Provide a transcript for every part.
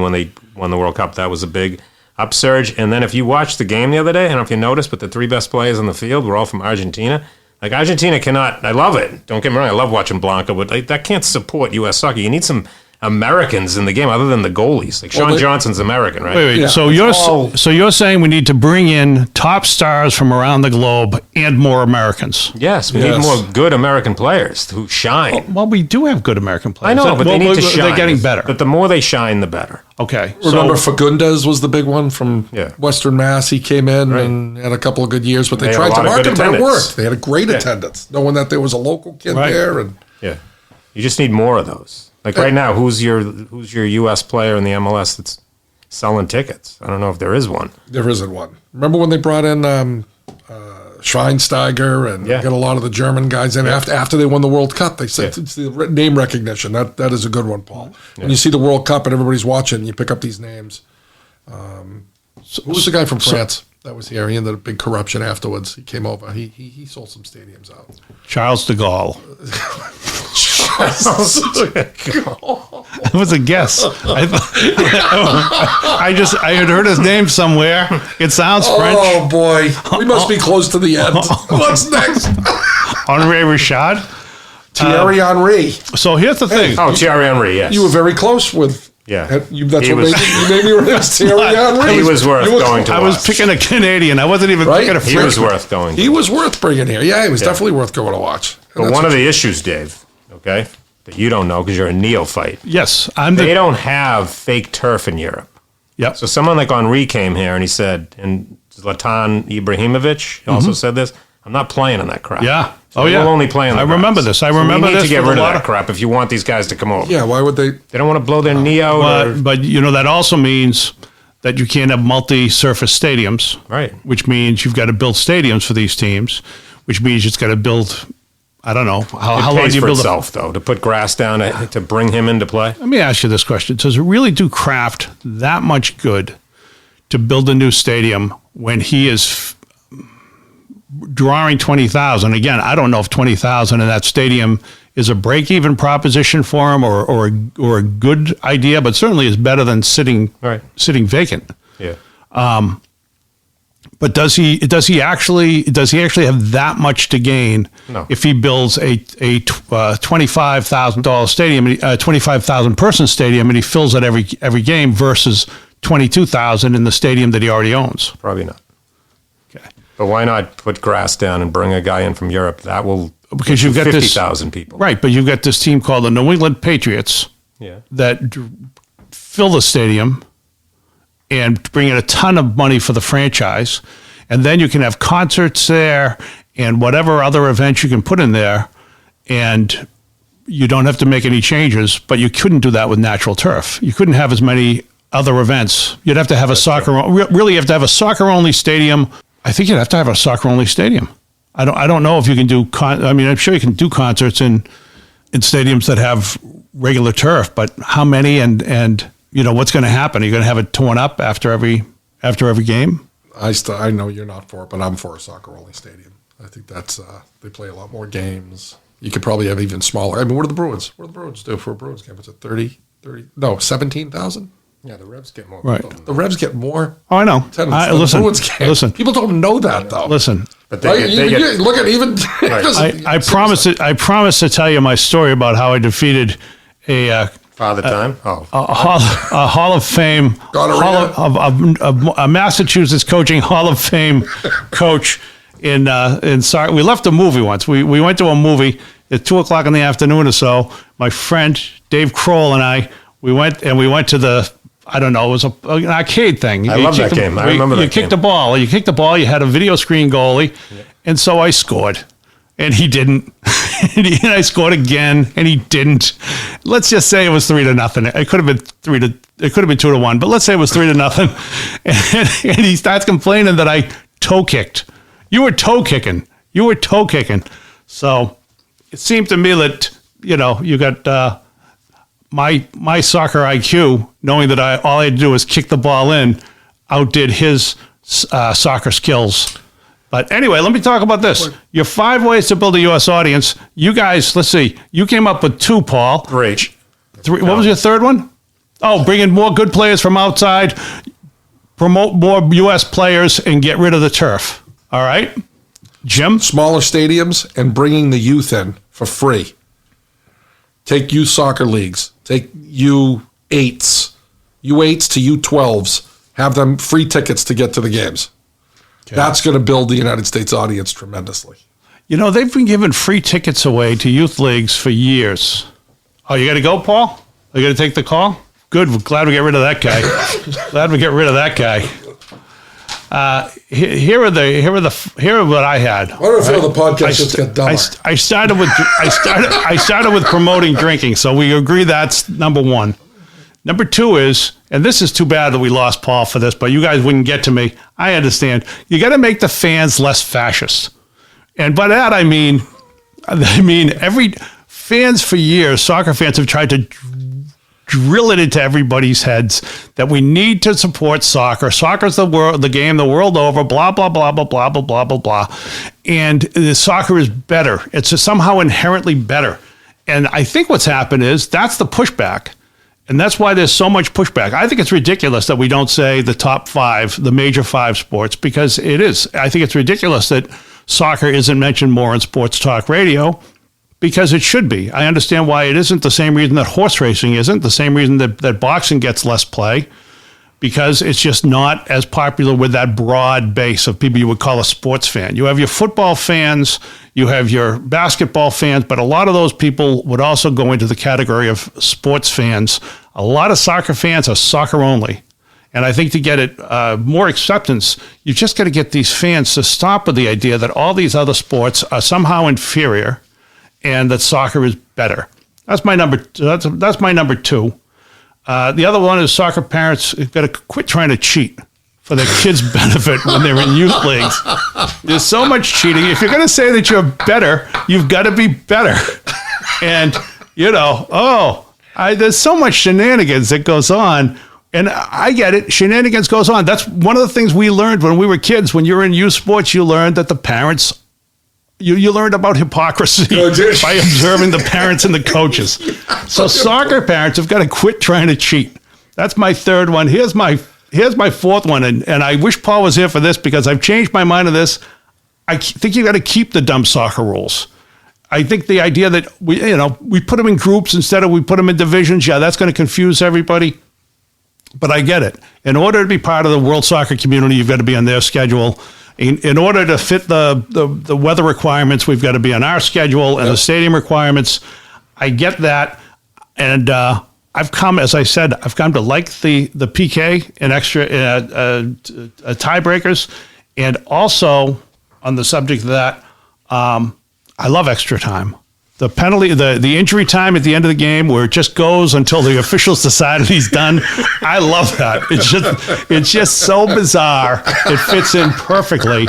England when they won the World Cup. That was a big upsurge. And then if you watched the game the other day, I don't know if you noticed, but the 3 best players on the field were all from Argentina. Like, Argentina cannot, I love it. Don't get me wrong, I love watching Blanco, but that can't support U.S. soccer. You need some Americans in the game other than the goalies. Like, Sean Johnson's American, right? Wait. Yeah. So you're saying we need to bring in top stars from around the globe and more Americans? Yes, we need more good American players who shine. Well, we do have good American players. I know, but they need to shine. They're getting better. But the more they shine, the better. Okay. Remember, Fagundes was the big one from Western Mass. He came in and had a couple of good years, but they tried to market him, but it worked. They had a great attendance, knowing that there was a local kid there. And you just need more of those. Like right now, who's your U.S. player in the MLS that's selling tickets? I don't know if there is one. There isn't one. Remember when they brought in Schweinsteiger and got a lot of the German guys in after they won the World Cup? They said it's the name recognition. That is a good one, Paul. When you see the World Cup and everybody's watching, you pick up these names. Who was the guy from France that was here? He ended up big corruption afterwards. He came over. He sold some stadiums out. Charles de Gaulle. It was a guess. I had heard his name somewhere. It sounds French. Oh boy, we must be close to the end. What's next? Henri Richard. Thierry Henry. So here's the thing. Thierry Henry. Yes, you were very close with. Yeah, that's what made you name Thierry Henry. He was worth going to. I was picking a Canadian. I wasn't even picking a French. He was worth going. He was worth bringing here. Yeah, he was definitely worth going to watch. But one of the issues, Dave, that you don't know because you're a neophyte. Yes, they don't have fake turf in Europe. Yep. So someone like Henri came here and he said, and Zlatan Ibrahimovic also said this, I'm not playing on that crap. Yeah. So we'll only play on the grass. Remember this. I remember we need this. to get rid of that crap if you want these guys to come over. Yeah, why would they? They don't want to blow their knee out. But that also means that you can't have multi-surface stadiums. Right. Which means you've got to build stadiums for these teams, which means it's got to build, I don't know, how long do you build itself, though, to put grass down to bring him into play? Let me ask you this question. Does it really do Kraft that much good to build a new stadium when he is drawing 20,000? Again, I don't know if 20,000 in that stadium is a break-even proposition for him or a good idea, but certainly is better than sitting vacant. Yeah. But does he actually have that much to gain if he builds a $25,000 stadium, 25,000 person stadium, and he fills it every game versus 22,000 in the stadium that he already owns? Probably not. Okay. But why not put grass down and bring a guy in from Europe? That will because you've got 50,000 people. Right, but you've got this team called the New England Patriots that fill the stadium and bring in a ton of money for the franchise. And then you can have concerts there and whatever other events you can put in there. And you don't have to make any changes, but you couldn't do that with natural turf. You couldn't have as many other events. You'd have to have really you have to have a soccer-only stadium. I think you'd have to have a soccer-only stadium. I don't know if you can do, I'm sure you can do concerts in stadiums that have regular turf, but how many and what's going to happen? Are you going to have it torn up after every game? I know you're not for it, but I'm for a soccer-only stadium. I think that's they play a lot more games. You could probably have even smaller. I mean, what do the Bruins do for a Bruins game? Is it 17,000? Yeah, the Revs get more. Right. The Revs get more. Oh, I know. Listen. People don't know that, though. Listen. But they get look at even. Right. I promise to tell you my story about how I defeated a Father Time. A Hall of Fame, a Massachusetts coaching Hall of Fame coach in soccer. We left a movie once. We went to a movie at 2:00 in the afternoon or so. My friend Dave Kroll and I went to the. I don't know. It was an arcade thing. I love that game. I remember that game. You kicked the ball. You had a video screen goalie, and so I scored, and he didn't. And I scored again, and he didn't. Let's just say it was 3-0. It could have been 2-1, but let's say it was 3-0. And he starts complaining that I toe kicked. You were toe kicking. So it seemed to me that you got. My soccer IQ, knowing that all I had to do was kick the ball in, outdid his soccer skills. But anyway, let me talk about this. Your 5 ways to build a U.S. audience. You guys, let's see. You came up with 2, Paul. 3. What was your third one? Oh, bring in more good players from outside, promote more U.S. players, and get rid of the turf. All right, Jim? Smaller stadiums and bringing the youth in for free. Take youth soccer leagues. Take U8s to U12s. Have them free tickets to get to the games. Okay. That's going to build the United States audience tremendously. You know, they've been giving free tickets away to youth leagues for years. Oh, you got to go, Paul? Are you going to take the call? Good. We're glad we get rid of that guy. Here are what I had. I don't feel the podcast just got dumber. I started with promoting drinking, so we agree that's number one. Number two is, and this is too bad that we lost Paul for this, but you guys wouldn't get to me. I understand. You got to make the fans less fascist. And by that, I mean every fans for years, soccer fans have tried to drill it into everybody's heads that we need to support soccer. Soccer's the game the world over, blah, blah, blah, blah, blah, blah, blah, blah, blah. And the soccer is better. It's just somehow inherently better. And I think what's happened is that's the pushback. And that's why there's so much pushback. I think it's ridiculous that we don't say the top five, the major five sports, because it is. I think it's ridiculous that soccer isn't mentioned more in sports talk radio, because it should be. I understand why it isn't, the same reason that horse racing isn't, the same reason that boxing gets less play, because it's just not as popular with that broad base of people you would call a sports fan. You have your football fans, you have your basketball fans, but a lot of those people would also go into the category of sports fans. A lot of soccer fans are soccer only. And I think to get it more acceptance, you just got to get these fans to stop with the idea that all these other sports are somehow inferior and that soccer is better. That's my number. That's my number two. The other one is soccer parents have got to quit trying to cheat for their kids' benefit when they're in youth leagues. There's so much cheating. If you're going to say that you're better, you've got to be better. And, there's so much shenanigans that goes on. And I get it. Shenanigans goes on. That's one of the things we learned when we were kids. When you were in youth sports, you learned that the parents, you learned about hypocrisy by observing the parents and the coaches. So soccer parents have got to quit trying to cheat. That's my third one. Here's my fourth one. And I wish Paul was here for this because I've changed my mind on this. I think you got to keep the dumb soccer rules. I think the idea that we put them in groups instead of we put them in divisions, that's going to confuse everybody. But I get it. In order to be part of the world soccer community, you've got to be on their schedule. In order to fit the weather requirements, we've got to be on our schedule and the stadium requirements. I get that. And I've come to like the PK and extra tiebreakers. And also on the subject of that, I love extra time. The penalty, the injury time at the end of the game where it just goes until the officials decided he's done. I love that. It's just so bizarre. It fits in perfectly.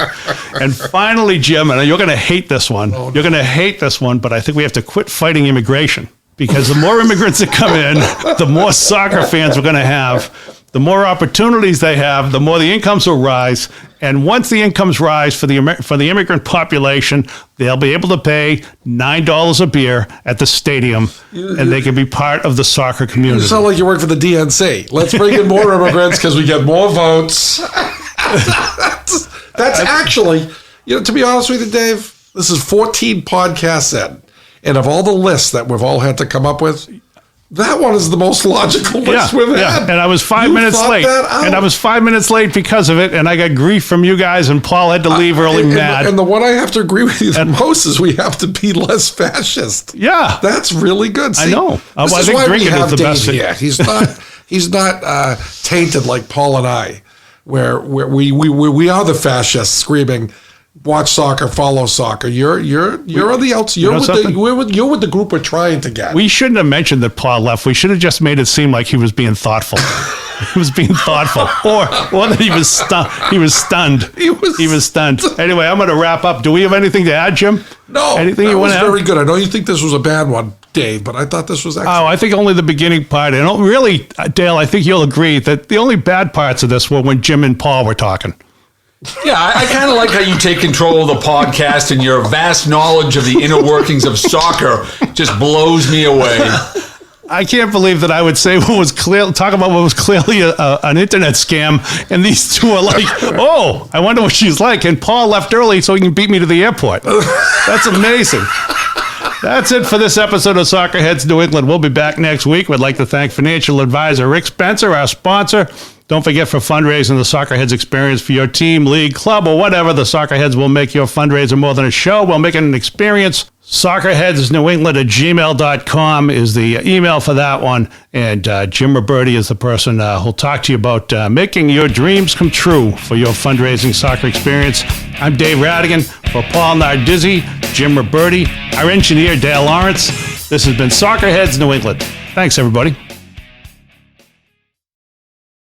And finally, Jim, and you're going to hate this one. You're going to hate this one, but I think we have to quit fighting immigration because the more immigrants that come in, the more soccer fans we're going to have. The more opportunities they have, the more the incomes will rise. And once the incomes rise for the immigrant population, they'll be able to pay $9 a beer at the stadium, and they can be part of the soccer community. You sound like you work for the DNC. Let's bring in more immigrants because we get more votes. That's actually, to be honest with you, Dave, this is 14 podcasts in. And of all the lists that we've all had to come up with, that one is the most logical list we've had. And I was 5 minutes late. And I was 5 minutes late because of it. And I got grief from you guys. And Paul had to leave early mad. And the one I have to agree with you the most is we have to be less fascist. Yeah. That's really good. See, I know. I think drinking is the best thing. He's not tainted like Paul and I, where we are the fascists screaming, watch soccer, follow soccer. You're on the outside. You're with the group we're trying to get. We shouldn't have mentioned that Paul left. We should have just made it seem like he was being thoughtful. He was being thoughtful, or that he was stunned. He was stunned. Anyway, I'm going to wrap up. Do we have anything to add, Jim? No. Anything you want to add? Very good. I know you think this was a bad one, Dave, but I thought this was excellent. Oh, I think only the beginning part. And really, Dale, I think you'll agree that the only bad parts of this were when Jim and Paul were talking. Yeah, I kind of like how you take control of the podcast and your vast knowledge of the inner workings of soccer just blows me away. I can't believe that I would say talk about what was clearly an internet scam, and these two are like, oh, I wonder what she's like. And Paul left early so he can beat me to the airport. That's amazing. That's it for this episode of Soccerheads New England. We'll be back next week. We'd like to thank financial advisor Rick Spencer, our sponsor. Don't forget, for fundraising, the Soccerheads experience for your team, league, club, or whatever, the Soccerheads will make your fundraiser more than a show. We'll make it an experience. Soccerheadsnewengland@gmail.com is the email for that one. And Jim Ruberti is the person who'll talk to you about making your dreams come true for your fundraising soccer experience. I'm Dave Rattigan. For Paul Nardizzi, Jim Ruberti, our engineer, Dale Lawrence. This has been Soccerheads New England. Thanks, everybody.